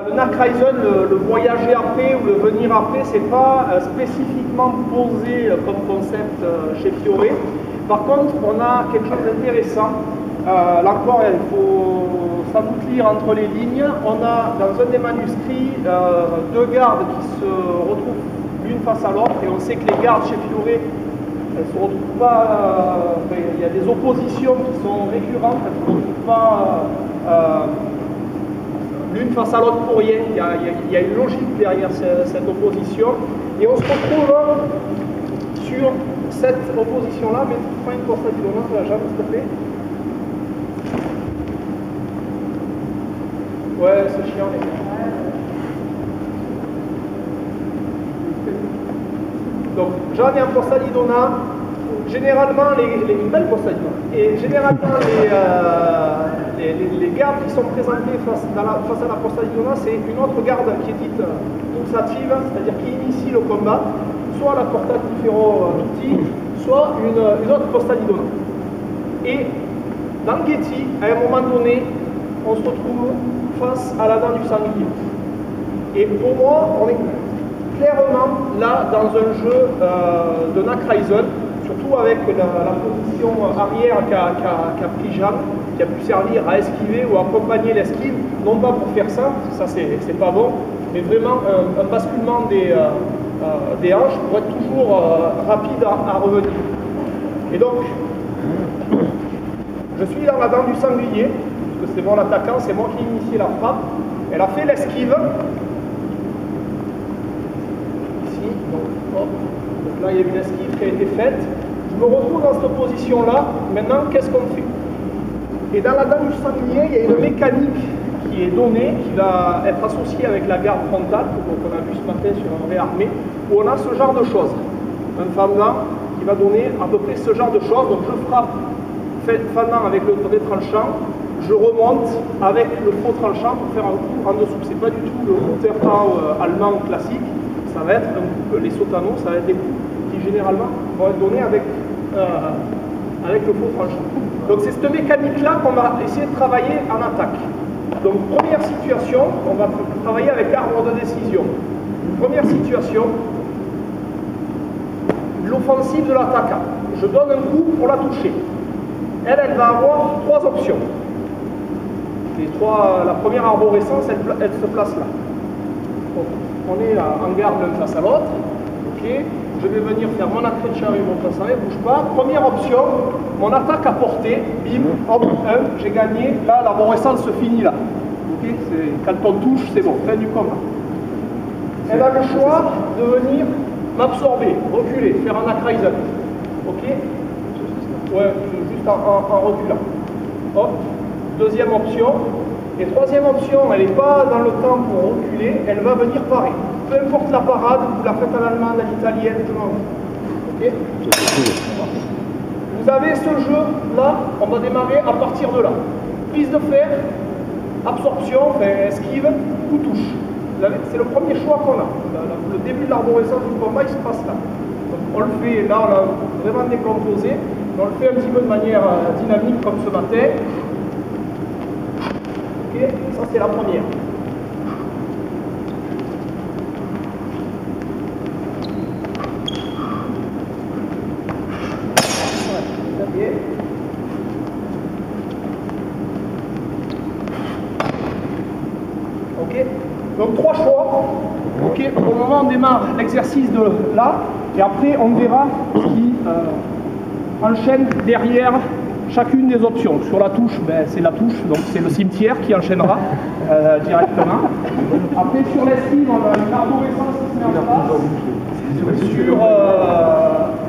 Le Nachreisen, le voyager après ou le venir après, c'est pas spécifiquement posé comme concept chez Fiore. Par contre, on a quelque chose d'intéressant. Là encore, il faut sans doute lire entre les lignes. On a dans un des manuscrits deux gardes qui se retrouvent l'une face à l'autre, et on sait que les gardes chez Fiore, elles ne se retrouvent pas. Il y a des oppositions qui sont récurrentes, elles ne se retrouvent pas l'une face à l'autre pour rien. Il y a une logique derrière cette opposition, et on se retrouve sur cette opposition-là. Mais prends une course à Didona, ça va jamais, s'il te plaît. Ouais, c'est chiant les gars. Donc, Jeanne et un Porsalidona, généralement les belles Porsalidona, et généralement les gardes qui sont présentés face à la Porsalidona, c'est une autre garde qui est dite initiative, c'est-à-dire qui initie le combat, soit la Porta di Ferro Tutti, soit une autre Porsalidona. Et dans Getty, à un moment donné, on se retrouve face à la dent du sanglier. Et pour moi, on est clairement là dans un jeu de Nachreisen, surtout avec la position arrière qu'a pris Jeanne, qui a pu servir à esquiver ou à accompagner l'esquive, non pas pour faire ça, parce que ça c'est pas bon, mais vraiment un basculement des hanches pour être toujours rapide à revenir. Et donc, je suis dans la dent du sanglier, parce que c'est mon attaquant, c'est moi qui ai initié la frappe. Elle a fait l'esquive. Ici, donc là il y a une esquive qui a été faite. Je me retrouve dans cette position-là. Maintenant, qu'est-ce qu'on fait? Et dans la dent du sanglier, il y a une mécanique qui est donnée, qui va être associée avec la garde frontale, qu'on a vu ce matin sur un réarmé, où on a ce genre de choses. Un fendant qui va donner à peu près ce genre de choses. Donc je frappe fendant avec le vrai tranchant. Je remonte avec le faux tranchant pour faire un coup en dessous. C'est pas du tout le Untertau allemand classique, ça va être les Sotano, ça va être des coups qui généralement vont être donnés avec le faux tranchant. Donc c'est cette mécanique-là qu'on va essayer de travailler en attaque. Donc première situation, on va travailler avec l'arbre de décision. Première situation, l'offensive de l'attaquant. Je donne un coup pour la toucher. Elle va avoir trois options. La première arborescence, elle se place là. Donc, on est là, en garde l'un face à l'autre. Okay. Je vais venir faire mon accrécheur et mon face à l'autre, bouge pas. Première option, mon attaque à portée, bim, hop, 1, j'ai gagné. Là, l'arborescence se finit là. Okay. Quand on touche, c'est bon, fin du combat. Elle a le choix de venir m'absorber, reculer, faire un Nachreisen. Ok? Ouais, juste en reculant. Hop. Deuxième option. Et troisième option, elle n'est pas dans le temps pour reculer, elle va venir parer. Peu importe la parade, vous la faites à l'allemande, à l'italienne, je m'en fous. Ok? Vous avez ce jeu-là, on va démarrer à partir de là. Prise de fer, absorption, esquive, coup touche. C'est le premier choix qu'on a. Le début de l'arborescence du combat, il se passe là. Donc on le fait, là on l'a vraiment décomposé, on le fait un petit peu de manière dynamique comme ce matin. Okay. Ça c'est la première. Okay. Ok. Donc trois choix. Ok. Pour le moment on démarre l'exercice de là et après on verra ce qui enchaîne derrière chacune des options. Sur la touche, c'est la touche, donc c'est le cimetière qui enchaînera directement. Après, sur l'esquive, on a une arborescence qui se met en place.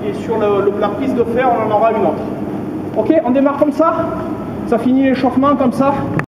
Et sur la prise de fer, on en aura une autre. Ok, on démarre comme ça. Ça finit l'échauffement comme ça.